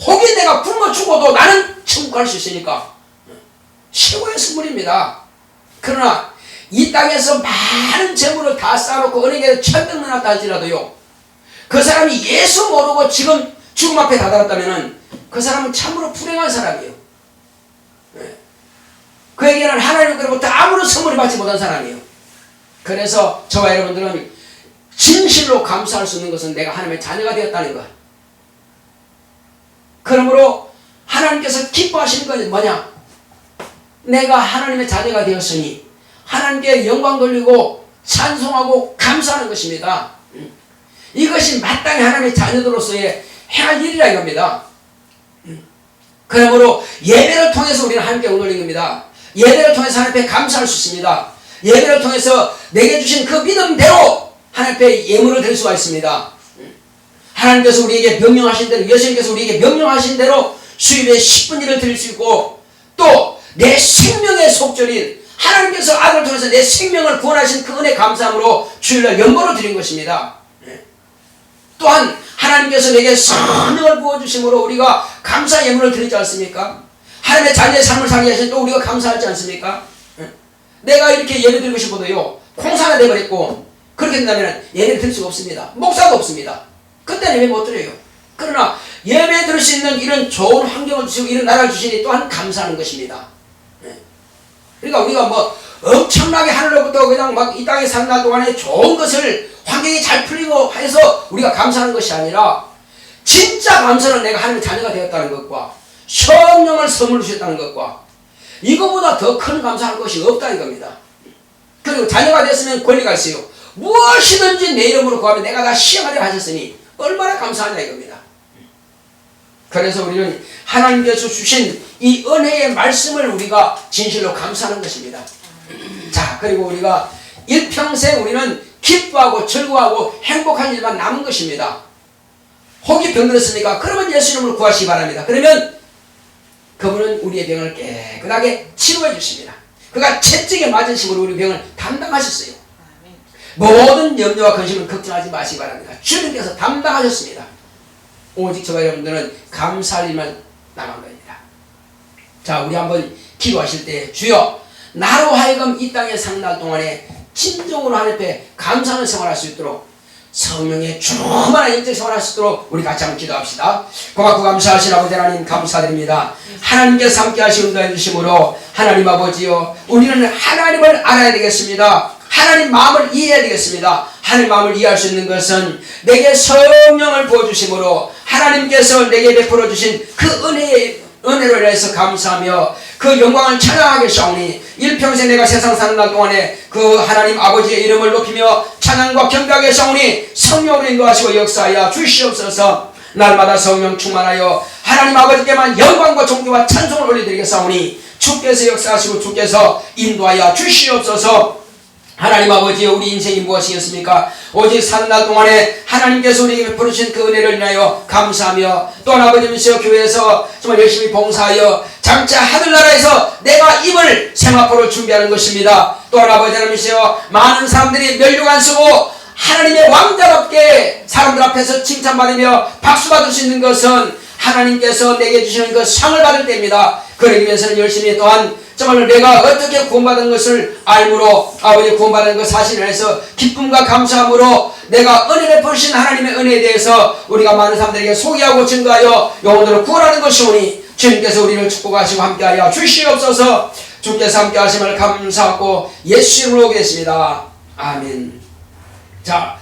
[SPEAKER 1] 혹이 내가 굶어 죽어도 나는 천국 갈 수 있으니까 최고의 선물입니다. 그러나 이 땅에서 많은 재물을 다 쌓아놓고 은행에 천억 넣어놨다 할지라도요, 그 사람이 예수 모르고 지금 죽음 앞에 다다랐다면 그 사람은 참으로 불행한 사람이에요. 그에게는 하나님으로부터 아무런 선물을 받지 못한 사람이에요. 그래서 저와 여러분들은 진실로 감사할 수 있는 것은 내가 하나님의 자녀가 되었다는 것. 그러므로 하나님께서 기뻐하시는 것은 뭐냐? 내가 하나님의 자녀가 되었으니 하나님께 영광 돌리고 찬송하고 감사하는 것입니다. 이것이 마땅히 하나님의 자녀들로서의 행할 일이라 이겁니다. 그러므로 예배를 통해서 우리는 하나님께 영광을 겁니다. 예배를 통해서 하나님 앞에 감사할 수 있습니다. 예배를 통해서 내게 주신 그 믿음대로 하나님 앞에 예물을 드릴 수가 있습니다. 하나님께서 우리에게 명령하신 대로, 예수님께서 우리에게 명령하신 대로 수입의 10분 1을 드릴 수 있고, 또 내 생명의 속절인 하나님께서 아들을 통해서 내 생명을 구원하신 그 은혜 감사함으로 주일날 연보를 드린 것입니다. 또한 하나님께서 내게 성령을 부어주심으로 우리가 감사 예물을 드리지 않습니까? 하나님의 자녀의 삶을 살게 하신 또 우리가 감사하지 않습니까? 내가 이렇게 예배 드리고 싶어도요, 콩사가 되어버렸고, 그렇게 된다면 예배를 드릴 수가 없습니다. 목사도 없습니다. 그때는 예배 못 드려요. 그러나 예배 드릴 수 있는 이런 좋은 환경을 주시고 이런 나라를 주시니 또한 감사하는 것입니다. 그러니까 우리가 뭐 엄청나게 하늘로부터 그냥 막 이 땅에 사는 날 동안에 좋은 것을 환경이 잘 풀리고 해서 우리가 감사하는 것이 아니라, 진짜 감사는 내가 하나님의 자녀가 되었다는 것과 성령을 선물로 주셨다는 것과 이거보다 더 큰 감사할 것이 없다 이겁니다. 그리고 자녀가 됐으면 권리가 있어요. 무엇이든지 내 이름으로 구하면 내가 다 시행하려 하셨으니 얼마나 감사하냐 이겁니다. 그래서 우리는 하나님께서 주신 이 은혜의 말씀을 우리가 진실로 감사하는 것입니다. 자, 그리고 우리가 일평생 우리는 기뻐하고 즐거워하고 행복한 일만 남은 것입니다. 혹이 병들었습니까? 그러면 예수 이름으로 구하시기 바랍니다. 그러면 그분은 우리의 병을 깨끗하게 치료해 주십니다. 그가 채찍에 맞으심으로 우리 병을 담당하셨어요. 모든 염려와 근심을 걱정하지 마시기 바랍니다. 주님께서 담당하셨습니다. 오직 저와 여러분들은 감사할 일만 남은 겁니다. 자, 우리 한번 기도하실 때, 주여 나로 하여금 이 땅에 사는 날 동안에 진정으로 하나님 앞에 감사하는 생활할 수 있도록, 성령의 충만한 영적 생활할 수 있도록 우리 같이 한번 기도합시다. 고맙고 감사하신 아버지 하나님 감사드립니다. 하나님께서 함께 하시고 인도해 주심으로 하나님 아버지요, 우리는 하나님을 알아야 되겠습니다. 하나님 마음을 이해해야 되겠습니다. 하나님 마음을 이해할 수 있는 것은 내게 성령을 부어주심으로 하나님께서 내게 베풀어 주신 그 은혜로 인해서 감사하며 그 영광을 찬양하게 사오니, 일평생 내가 세상 사는 날 동안에 그 하나님 아버지의 이름을 높이며 찬양과 경배하게 사오니 성령으로 인도하시고 역사하여 주시옵소서. 날마다 성령 충만하여 하나님 아버지께만 영광과 존귀와 찬송을 올려드리겠사오니 주께서 역사하시고 주께서 인도하여 주시옵소서. 하나님 아버지여, 우리 인생이 무엇이겠습니까? 오직 사는 날 동안에 하나님께서 우리에게 베풀어 주신 그 은혜를 인하여 감사하며, 또한 아버지께서 교회에서 정말 열심히 봉사하여 장차 하늘나라에서 내가 입을 세마포를 준비하는 것입니다. 또한 아버지 하나님이시여, 많은 사람들이 면류관 쓰고 하나님의 왕자답게 사람들 앞에서 칭찬받으며 박수 받을 수 있는 것은 하나님께서 내게 주시는 그 상을 받을 때입니다. 그러기 위해서는 열심히 또한 정말 내가 어떻게 구원받은 것을 알므로 아버지 구원받은 것 사실을 해서 기쁨과 감사함으로 내가 은혜를 베푸신 하나님의 은혜에 대해서 우리가 많은 사람들에게 소개하고 증거하여 영혼들을 구원하는 것이오니 주님께서 우리를 축복하시고 함께하여 주시옵소서. 주께서 함께하심을 감사하고 예수 이름으로 오겠습니다. 아멘. 자,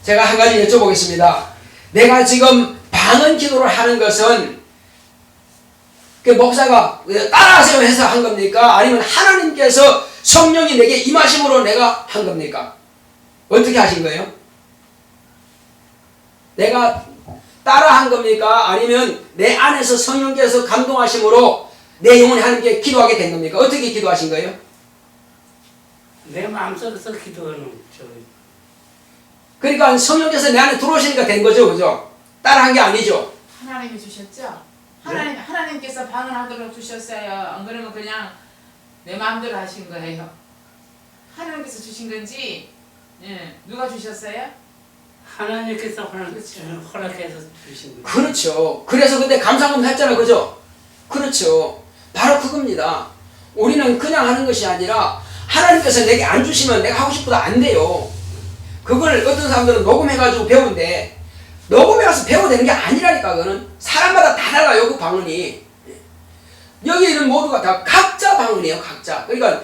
[SPEAKER 1] 제가 한 가지 여쭤보겠습니다. 내가 지금 방언 기도를 하는 것은 그 목사가 따라하세요 해서 한 겁니까? 아니면 하나님께서 성령이 내게 임하심으로 내가 한 겁니까? 어떻게 하신 거예요? 내가 따라한 겁니까? 아니면 내 안에서 성령께서 감동하심으로 내 영혼이 하나님께 기도하게 된 겁니까? 어떻게 기도하신 거예요?
[SPEAKER 2] 내 마음속에서 기도하는
[SPEAKER 1] 그러니까 성령께서 내 안에 들어오시니까 된 거죠, 그죠? 따라한 게 아니죠.
[SPEAKER 3] 하나님이 주셨죠? 하나님께서 방언하도록 주셨어요. 안 그러면 그냥 내 마음대로 하신 거예요. 하나님께서 주신 건지, 예, 누가 주셨어요?
[SPEAKER 2] 하나님께서
[SPEAKER 3] 그렇죠.
[SPEAKER 2] 허락해서 주신 거예요.
[SPEAKER 1] 그렇죠. 그래서 근데 감사금 했잖아요, 그죠? 그렇죠. 바로 그겁니다. 우리는 그냥 하는 것이 아니라 하나님께서 내게 안 주시면 내가 하고 싶어도 안 돼요. 그걸 어떤 사람들은 녹음해가지고 배운데 녹음해 가서 배워야 되는 게 아니라니까. 그거는 사람마다 다 달라요. 그 방언이. 여기 있는 모두가 다 각자 방언이에요. 각자. 그러니까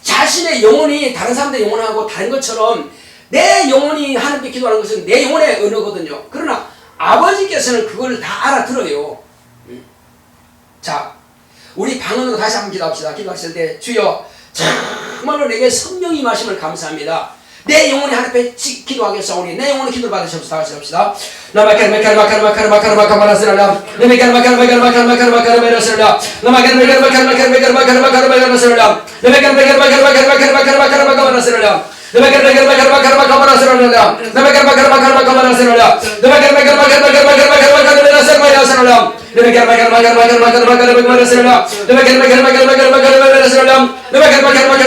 [SPEAKER 1] 자신의 영혼이 다른 사람들의 영혼하고 다른 것처럼 내 영혼이 하나님께 기도하는 것은 내 영혼의 언어거든요. 그러나 아버지께서는 그걸 다 알아들어요. 자, 우리 방언으로 다시 한번 기도합시다. 기도하실 때 주여 정말로 내게 성령이 임하심을 감사합니다. 내 영혼이 하나님께 기도하겠사오니 내 영혼의 기도를 받으시옵소서. 다시 합시다.